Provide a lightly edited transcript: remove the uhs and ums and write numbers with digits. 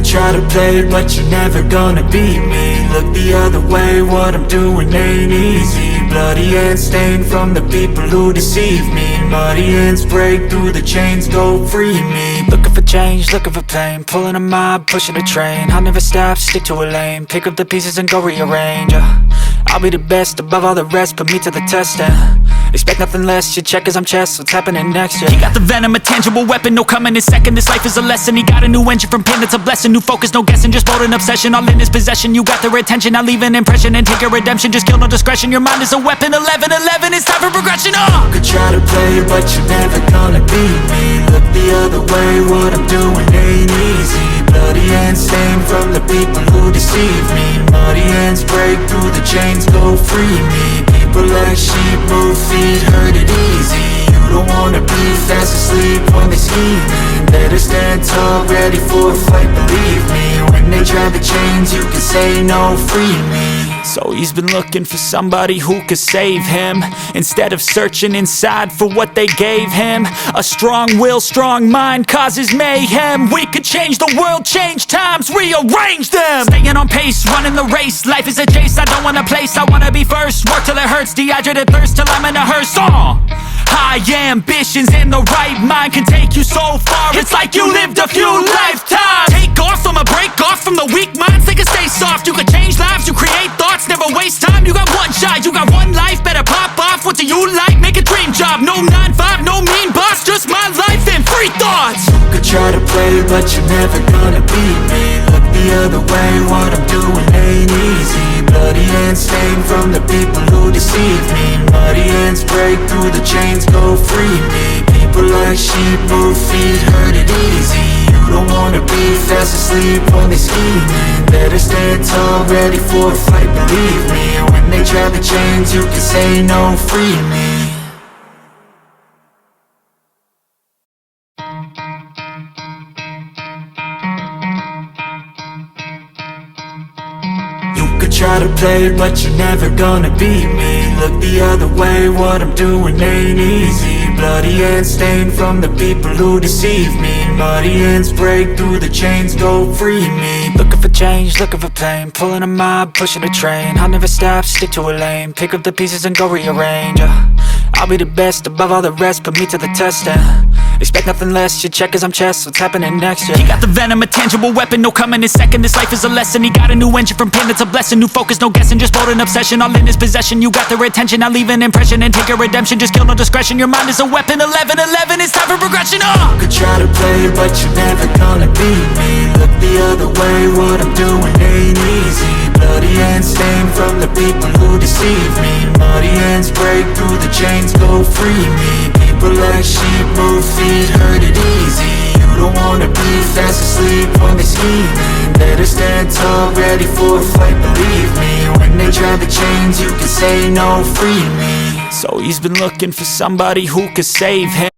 try to play, but you're never gonna beat me. Look the other way, what I'm doing ain't easy. Bloody hands stained from the people who deceive me. Muddy hands break through the chains, go free me. Looking for change, looking for pain, pulling a mob, pushing a train. I'll never stop, stick to a lane, pick up the pieces and go rearrange. I'll be the best above all the rest, put me to the test and expect nothing less, your check is I'm chess, what's happening next, yeah. He got the venom, a tangible weapon, no coming in second. This life is a lesson, he got a new engine from pain, it's a blessing. New focus, no guessing, just bold and obsession. All in his possession, you got their attention. I'll leave an impression and take your redemption. Just kill, no discretion, your mind is a weapon. 11-11, it's time for progression, You could try to play, but you're never gonna beat me. Look the other way, what I'm doing ain't easy. Bloody hands stained from the people who deceive me. Muddy hands break through the chains, go free me. People like sheep move feet, hurt it easy. You don't wanna be fast asleep when they scheming. Better stand tall, ready for a fight, believe me. When they try the chains, you can say no, free me. So he's been looking for somebody who could save him, instead of searching inside for what they gave him. A strong will, strong mind causes mayhem. We could change the world, change times, rearrange them. Staying on pace, running the race. Life is a chase, I don't want a place, I wanna be first. Work till it hurts, dehydrated thirst till I'm in a hearse. High ambitions and the right mind can take you so far. It's like you lived a few lifetimes. Take off, I'ma break off from the weak minds. They can stay soft, you can change lives, you create thoughts, never waste time. You got one shot, you got one life, better pop off. What do you like? Make a dream job. No 9-5, no mean boss, just my life and free thoughts. You could try to play, but you're never gonna beat me. Look the other way, what I'm doing ain't easy. Bloody hands stained from the people who deceive me. Muddy hands break through the chains, go free me. People like sheep move feet, hurt it easy. You don't wanna be fast asleep when they scheming. Better stand tall, ready for a fight, believe me. When they try the chains, you can say no, free me. Try to play, but you're never gonna beat me. Look the other way, what I'm doing ain't easy. Bloody hands stained from the people who deceive me. Muddy hands break through the chains, go free me. Looking for change, looking for pain, pulling a mob, pushing a train. I'll never stop, stick to a lane, pick up the pieces and go rearrange. I'll be the best above all the rest, put me to the test and expect nothing less, your check is I'm chess, what's happening next, yeah. He got the venom, a tangible weapon, no coming in second. This life is a lesson, he got a new engine from pain, it's a blessing. New focus, no guessing, just bold and obsession. All in his possession, you got their attention. I'll leave an impression and take your redemption. Just kill, no discretion, your mind is a weapon. 11-11, it's time for progression, You could try to play, but you're never gonna beat me. Look the other way, what I'm doing ain't easy. Bloody hands stained from the people who deceive me. Muddy hands break through the chains, go free me. People like sheep move feet, hurt it easy. You don't wanna be fast asleep when they scheming. Better stand tall, ready for a fight, believe me. When they try the chains, you can say no, free me. So he's been looking for somebody who could save him.